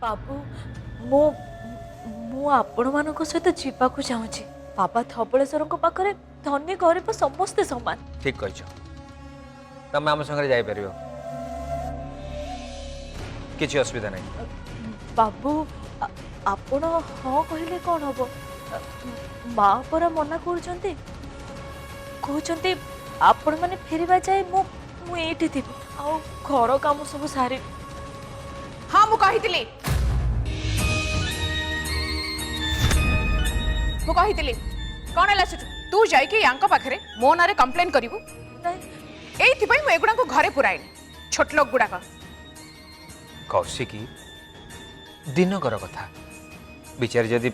बाबू मो मु आपण मानक सहित जीवाकू चाहूची बाबा धबलेश्वर पाखरे धन्य गरीब समस्ते समान। ठीक कह तुम आम संगे जापर किसी असुविधा नहीं। बाबू आपण हाँ कहले कौन हम माँ परा मना कहते आपण मैंने फेरवा जाए मुझे थी आ घर काम सब सारी। हाँ मु कही कौन है सेठू तू जाइए या पाखे मो ना कंप्लेन करू एगुड़ा को घरे पुराएनी छोट लोक गुड़ाक कौशिकी दिनकर कथा बिचारी जदि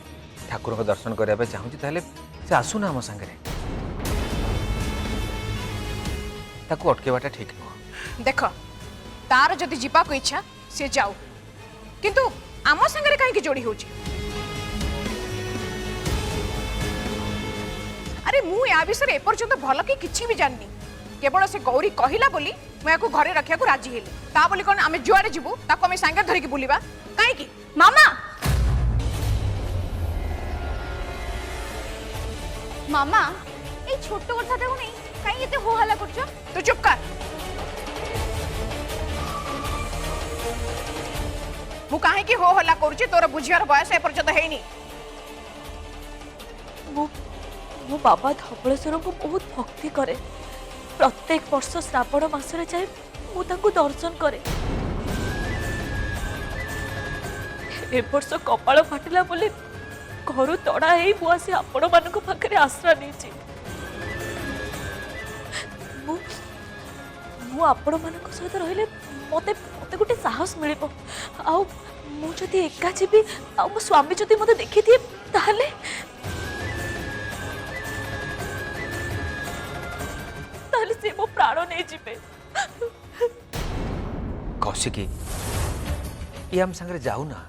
ठाकुर को दर्शन करने चाहूँ ताहले से आसुना आम सांगे ताकू अटकेवाटा ठीक नुह। देख तार जदि जीवा को इच्छा सी जाऊ किंतु आम सांगे कहीं जोड़ी हो। अरे मु या विषय एपर्यंत भल कि किसी भी जाननी केवल से गौरी कहला बोली मैं घरे रखा को राजी हेली ता बोली कौन आम जुआड़े जीवु ताको आम सांगे धरिकी बुलवा कहीं मामा मामा ए छोट कथा को नहीं कहीं एते हो हल्ला करछ। तू चुप कर मु कहीं की हो हल्ला करूची तोर बुझियार बयस एपर्यंत हेनी। मो बाबा धबलेश्वर को बहुत भक्ति करे प्रत्येक वर्ष श्रावण मासरे जाए मुझे दर्शन करे। ए वर्ष कपाल फाटिला बोली घर तड़ा हो आसी आपण मानक पाखरे आश्रा नहीं आपण मानक सहित रहिले मते मते गोटे साहस मिलिबो आउ मु जदि एका जीवी आ मो स्वामी जदि मते देखि दिए ताहले ताहले से मो प्राण नहीं जीवे। कौशिकी ये आम सांगे जाऊ ना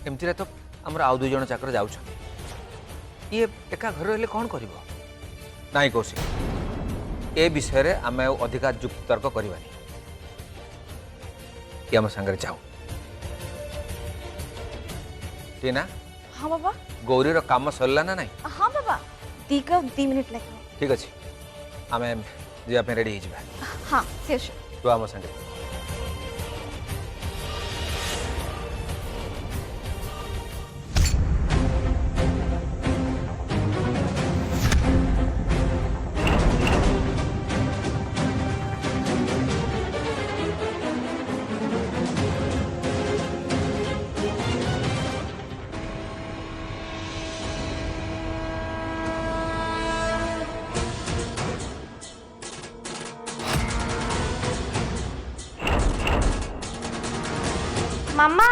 एमती तो आमर आउ दुई जन चाकर जाऊँ ये एका घर रही कौन कर नाई कौशिक ए विषय रे आम अधिका युक्त तर्क करवानी ये आम सांगे जाऊ टीना। हाँ बाबा गौरी काम सरला ना नहीं। हाँ बाबा दीका 2 मिनट लगे। ठीक अच्छे आम जावाई रेडी हो। हाँ से तू आम सांगे मामा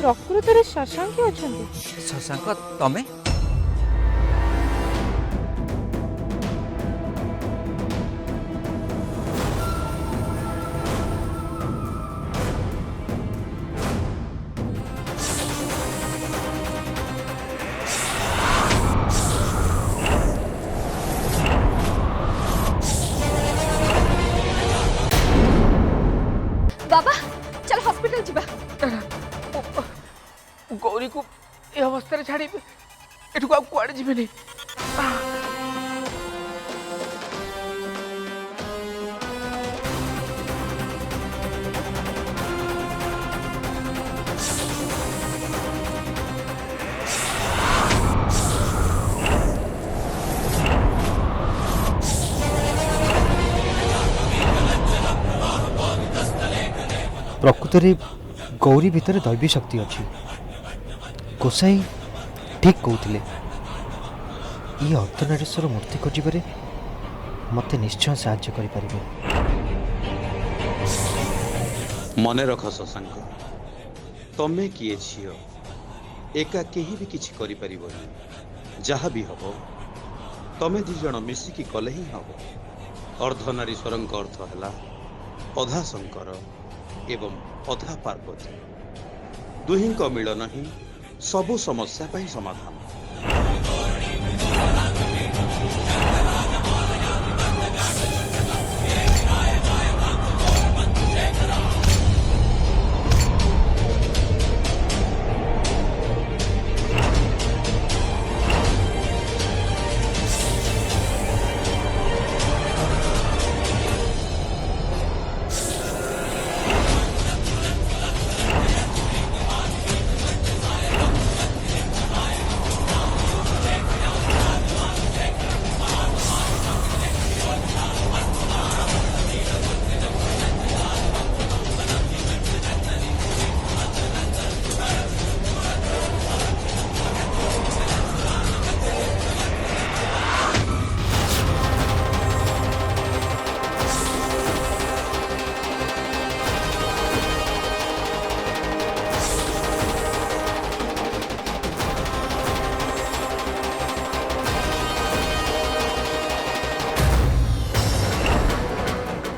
प्रकृत में शशांक अच्छा शशांक तमें ପାଖରେ ଛାଡ଼ି ଏଠୁ ଆଉ କୁଆଡ଼େ ଯିବେନି। प्रकृतरे गौरी भितर दैवी शक्ति अच्छी। गोसाई ठीक कहते ये अर्धनारीश्वर मूर्ति खोजबारे मत निश्चय साहाय्य करें। मन रख शशांक, तमे किए झील एका केही भी किछि करि परिबनी। जहाँ भी हबो तमे दी जण मिसिकी कले ही हबो। अर्धनारीश्वरଙ୍କ अर्थ ହେଲା ଅଧା ଶଙ୍କର एवं अधा पार्वती। दुहिंक मिलन ही सबु समस्या पाई समाधान।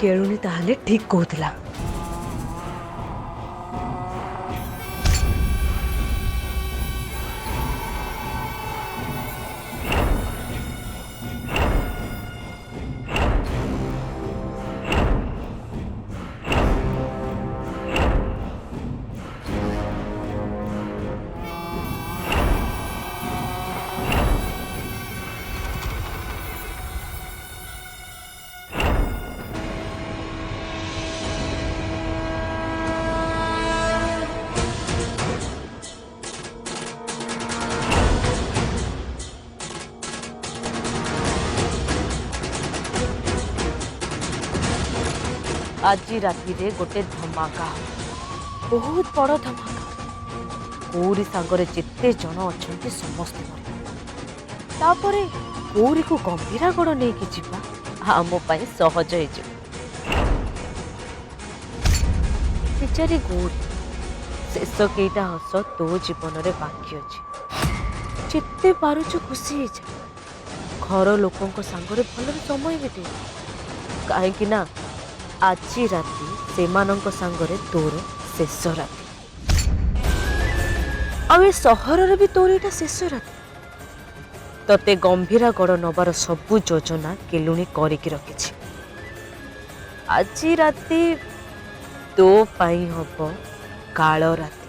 केळुनी ताहले ठीक कहूला। आज राति रे गोटे धमाका, बहुत बड़ धमाका। गौरी सांगरे जिते जन अच्छा समस्ते मरे। तापरे गौरी को गंभीरागढ़ नहीं कि जीवा आम सहज हो। बेचारी गौरी शेष केटा हस तो जीवन में बाकी अच्छे। जिते पारुच खुशी हो जा, घर लोकों सांगरे भल समय बिते। कहीं ना आज राति सेमानंक सांगरे तोर शेष राति। आवे सहर रे भी तोर एटा शेष राति। तते गंभीरागढ़ नबार सबु योजना केलुणी करिकी रखिछि। आज राति तो पाई हब काल राति।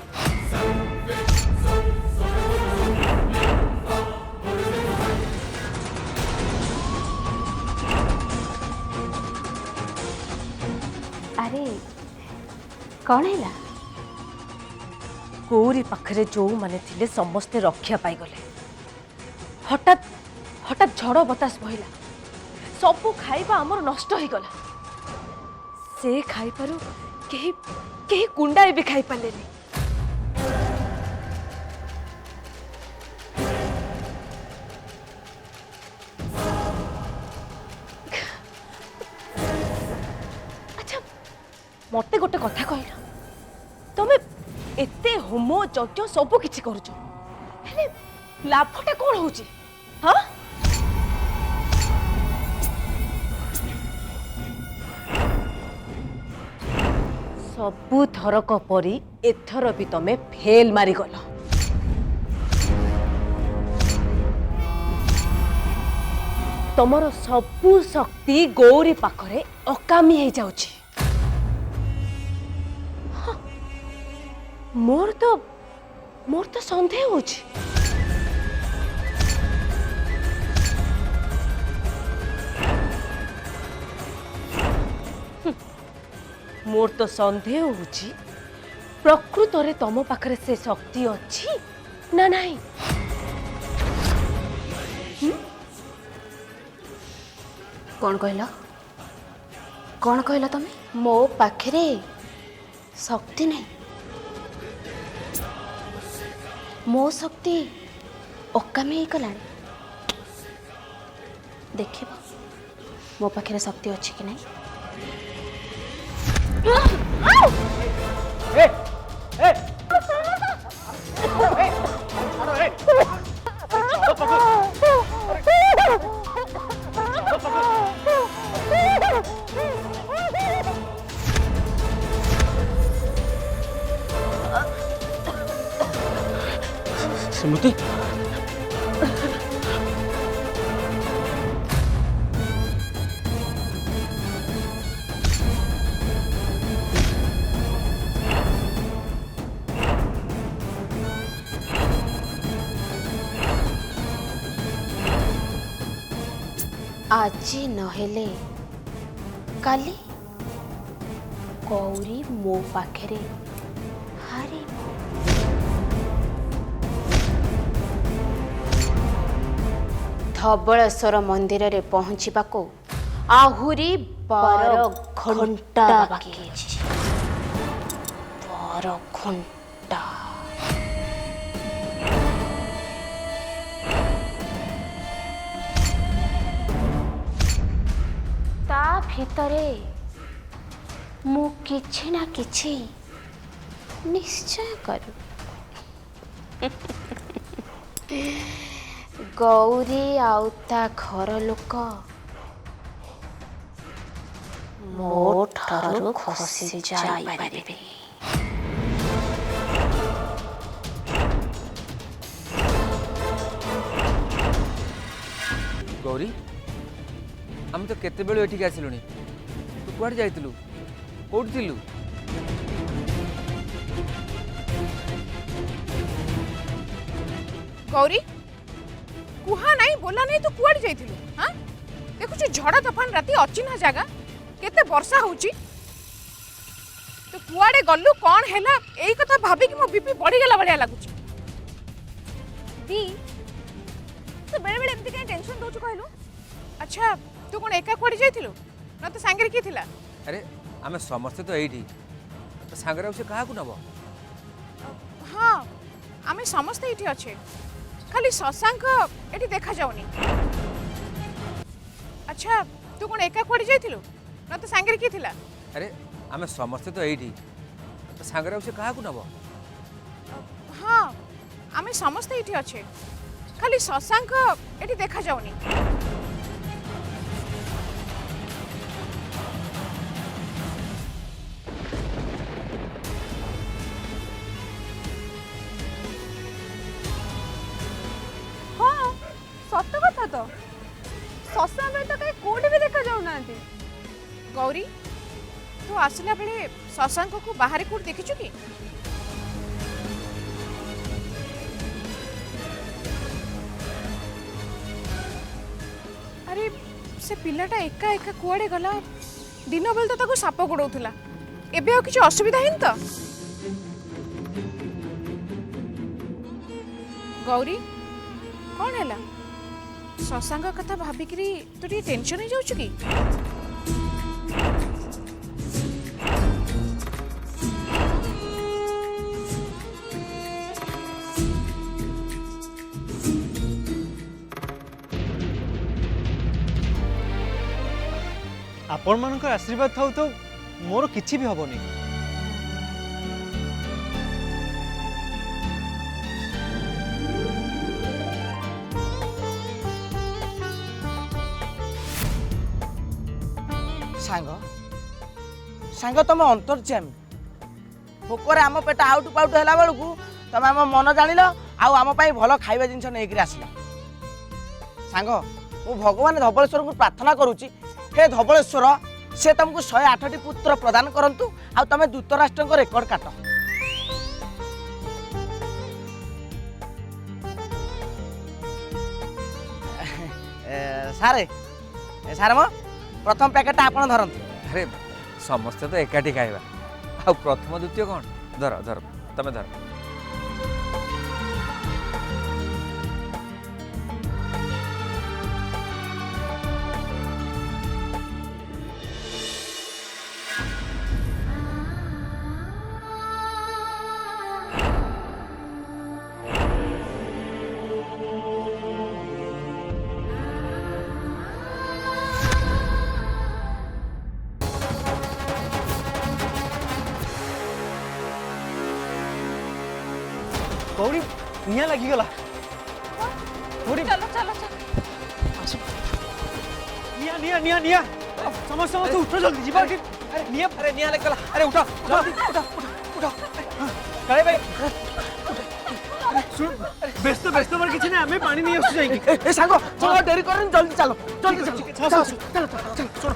अरे कौन है? गौरी पाखरे जो माने थिले समस्ते रक्षा पाई गले। हठात हठात झड़ बतास बहिला, सबु खाइबा आमर नष्ट हो गला। से खाई पारु केही केही कुंडाए भी खाई पालेनी। अच्छा मते गोटे कथा कहला, तमे एते होमो यज्ञ सब किछि करूछ, हेले लाभटा कोन होउची? हां सबु थरक परी एथर भी तमे फेल मारी गल। तमर सबु शक्ति गौरी पाखरे अकामी हो जाउची। मोर तो संदेह होची। मोर तो संदेह होची प्रकृत रे तम पाखरे से शक्ति अच्छी ना नहीं। कौन कहला कौन कहला तमे मो पाखरे शक्ति नहीं मो शक्ति ओकामी ही कलानी देखिब मो पाखरे शक्ति अच्छी कि नहीं। स्मृति आजी नहेले काली गौरी मो पाखरे हारी धबलेश्वर मंदिर रे पहुँचवाको आहुरी 12 घंटा बाकी अछि 12 घंटा। ता भितरे मु किछि ना किछि निश्चय करू। गौरी आउ ता घर लोक मो ठारू खसी जाई पारिबे। गौरी आम तो केते बेलु एठिक आसिलुनी तू कुआडे जाइतिलु कोउठी थिलु? गौरी कुहा नहीं बोला नहीं तू कुआडे जाइथिलु? हां देखु छ झड़ा तूफान राती अचिन्हा जागा केते वर्षा होउची तो कुआडे गल्लू कौन हैला एई कथा भाबी कि मो बीपी बढ़ी गेला बढिया लागुची। दी तो बेले बेले एमती के टेंशन दोछु कहलु। अच्छा तू कोन एका कुआडे जाइथिलु न तो सांगरे की थिला? अरे आमे समस्त तो एठी तो सांगरे उसे काहा को नबो? हाँ आमे समस्त एठी अच्छे खाली शशांक एठी देखा जाउनी। अच्छा तू कोन एका कुआडे जाइथिलु न तो सांगरे की थिला? अरे आमे समस्त तो एठी तो सांगरे उसे काहा को नबो? हाँ आमे समस्त एठी अच्छे खाली शशांक एठी देखा जाउनी। हाँ सत कथा तो शशा में तो कहीं कोड भी देखा जाऊ ना। गौरी तू आसला बेले शशांक को बाहर कोड देखिछु की? अरे से पिलाटा एका एका कुआडे गला दिन बेल तो ताको साप गोड़ौथला एबे आ किछ असुविधा हिन तो? गौरी कौन हैला शशांक कथा भाबिकरी तू टी टेंशन हो जाउछु की? आपण मानकर आशीर्वाद थाउ तो मोर किछि भी हबनी। सांग सांग तुम अंतर्जामी भोकर आम पेट आउटु पाउटु है बेलू तुम आम मन जान आम भल खाଇବା जिनस नहीं आसिल। सांग मु भगवान धबलेश्वर को प्रार्थना करुच्ची हे धबलेश्वर से तुमको 108टी पुत्र प्रदान करंतु आ तुम दूतराष्ट्र को रेकर्ड काट। सारे सारे मो प्रथम पैकेट आप धरत। अरे समस्ते तो एकाठी खाइबा आ प्रथम द्वितीय कौन धर धर तमे धर गौरी निया लागिगला गौरी चलो चलो चलो आस निया निया निया निया समस्त समस्त उठ जल्दी जीवा कि अरे निया लगला अरे उठा जल्दी उठा काळे भाई सुन व्यस्त व्यस्त बर किछि ना हमें पानी नहीं आसु जाएगी ए सांगो चलो डेरी करन जल्दी चलो जल्दी चलो चलो चलो सुनो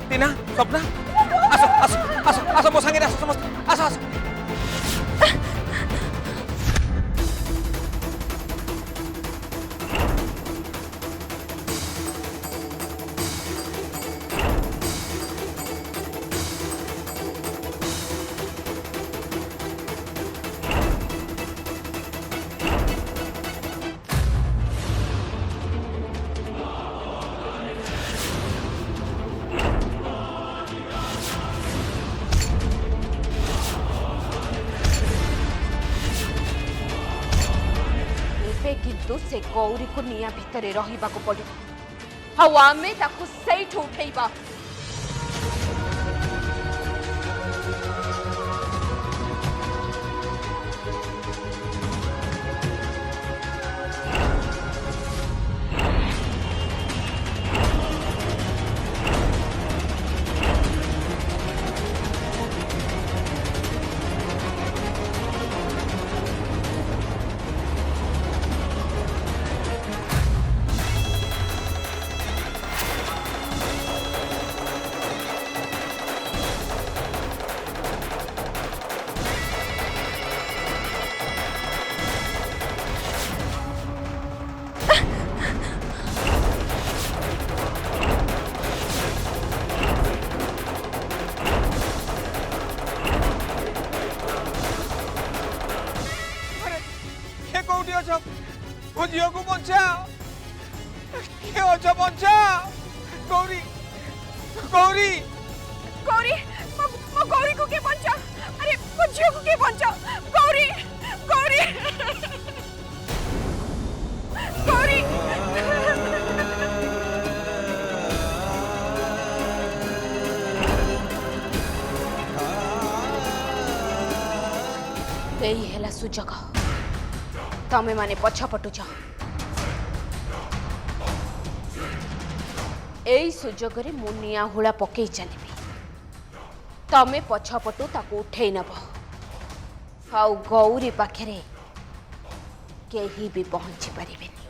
टीना स्वप्ना आसो आसो आसो आसो मो संगे आसो समस्त आसो आसो किंतु से गौरी को निया भितरे रहिबा को पड़िबो हाउ आमे ताको सेठु उठेइबा मो झील को बचा किए अच्छा बचा गौरी गौरी गौरी मो गौरी को के बंचा अरे मो झियो को के बंचा गौरी गौरी गौरी एई हेला सुजग तमे माने पछपटु छ एई सुजग रे मुनिया हुला पकई चलिबी तमे पछपटु ताको उठेई नब आउ गौरी पाखरे केही भी पहुंची परिबेनी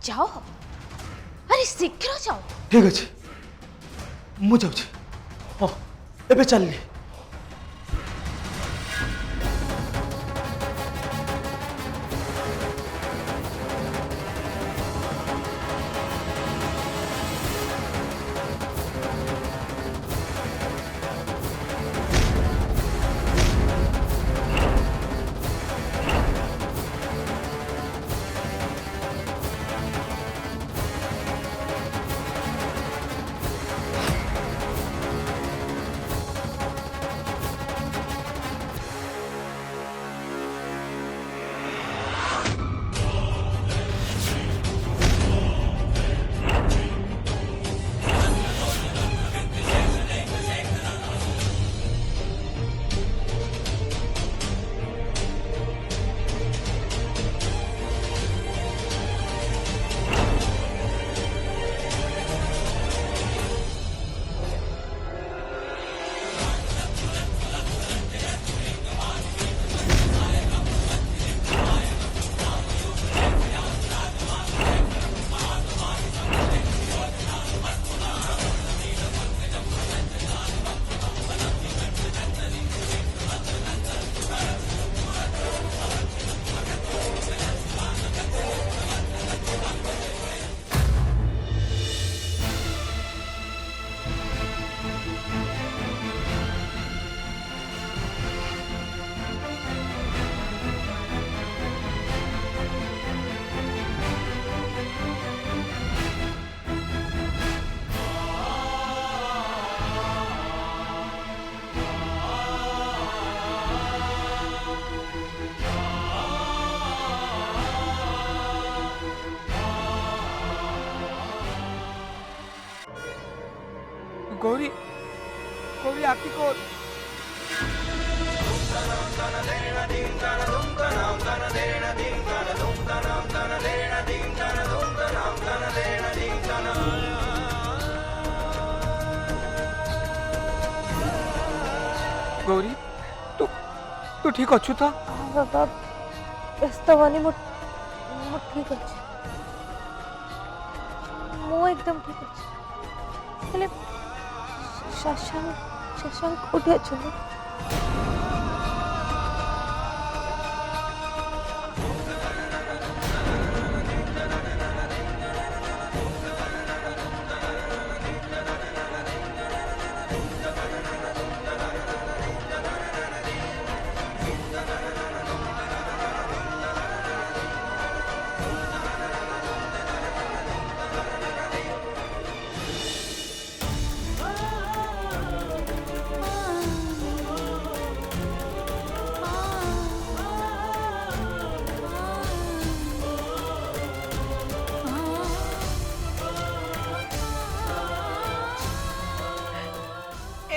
जाओ अरे शीघ्र जाओ ठीक अच्छे मु जाऊँ हाँ एबे चलली गौरी गौरी आखी को गौरी तू ठीक अच्छु था बाबा व्यस्त हनी मु ठीक अच्छे मु एकदम ठीक अच्छे हेले शशांक उठी अच्छे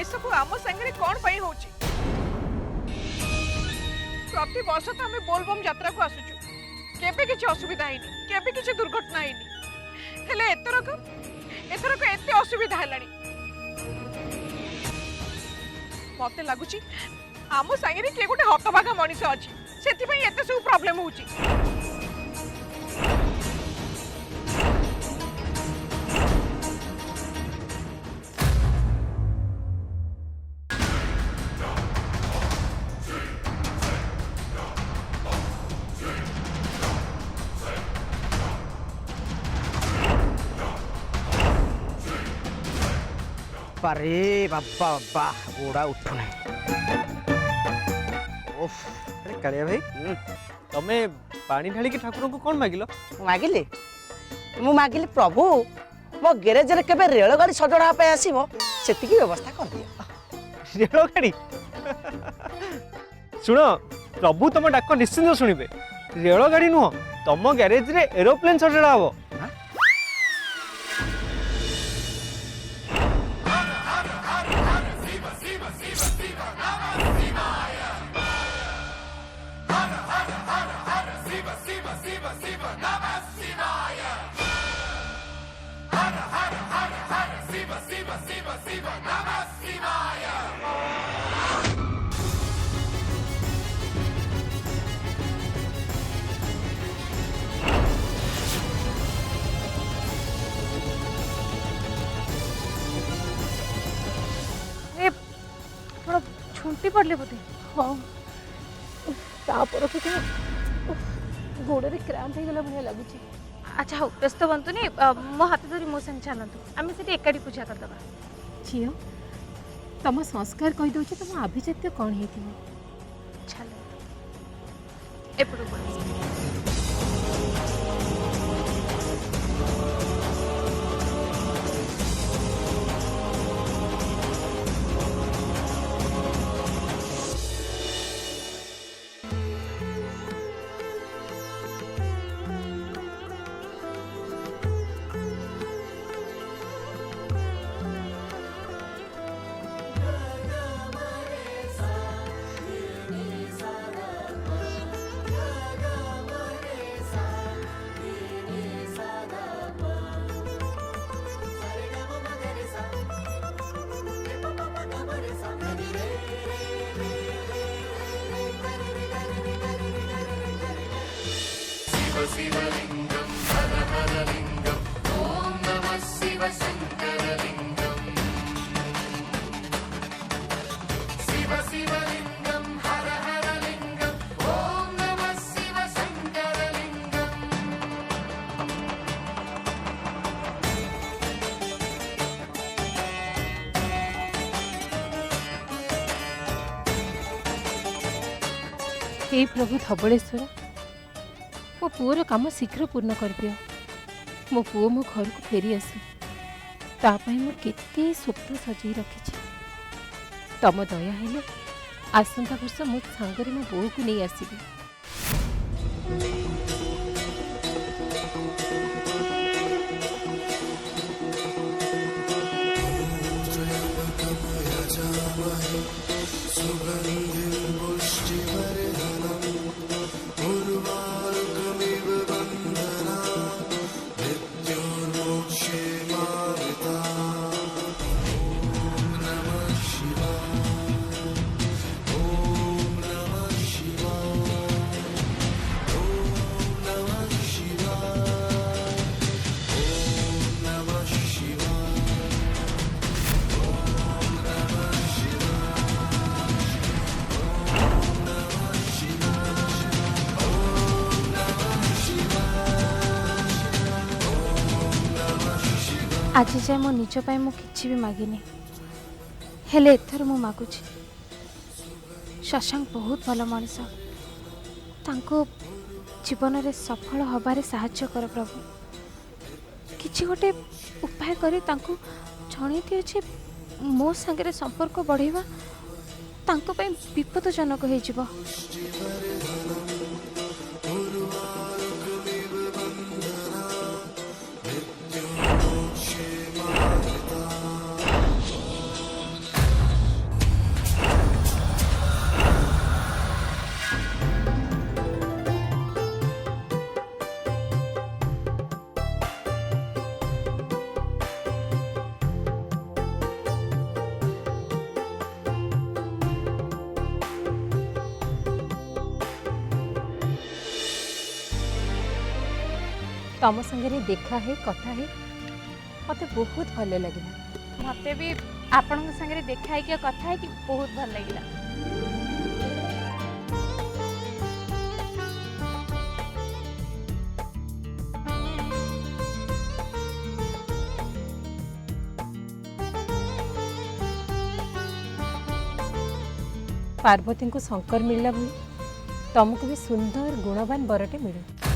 एसबू आम संगे कौन पाई होची प्रति वर्ष तो आम बोलबम यात्रा को आसुचु केबे किछि असुविधा हैनी केबे किछि दुर्घटना हैनी हेले एथरक एते असुविधा हलानी मते लागुची आम संगे के गोटे हतभागा मनीष अछि सेति पई एते सब प्रॉब्लम होची अरे बाबा बाबा गोड़ा उठु ना ओफ अरे कालिया भाई तमे पानी ढाली के ठाकुर को कौन मागिलो मागिले मु मागिले प्रभु मो गैरेज रे केबे रेल गाड़ी सजड़ा पे आसीबो सेतिकी व्यवस्था कर दियो रेल गाड़ी सुनो प्रभु तुम डाक निश्चिंत शुणिबे रेल गाड़ी नुह तुम गैरेज रे एरोप्लेन सजड़ा हबो तुटी पड़ले बोधे। हाँ तापर गोड़े क्रैम्प हो गला भाई लगुच। अच्छा हो व्यस्त बनतुनी मो हाथ धरी मो संग चलतु आम से एकाठी पूजा करदबा। झील तुम संस्कार कही दौच तुम आभिजात्य कौन है चल एपटू हे प्रभु धबलेश्वर मो पुओर काम शीघ्र पूर्ण कर दियो। मो पुओ मो घर को फेरी आसु तापाई मो केते स्वप्न सजाई रखी। तम दया हेले आसंता वर्ष मो सांगरे मो बो को नहीं आसीबी। आज जाए मो निज पाई मु किछि भी मागिनी हेले एथर मु मागुछि। शशांक बहुत भल मनीष तांको जीवन रे सफल हबारे साहाय्य कर प्रभु। किछि गोटे उपाय करी तांको जणी दियो जे मो संगे संपर्क बढ़ेबा तांको पई विपदजनक हो जिवो। तम संगे देखा है कथा है मते बहुत भल लगे। मते भी आपण संगे देखा है कि कथा है कि बहुत भल लगिला। पार्वती को शंकर मिलला भली तुमको भी सुंदर गुणवान बरटे मिलू।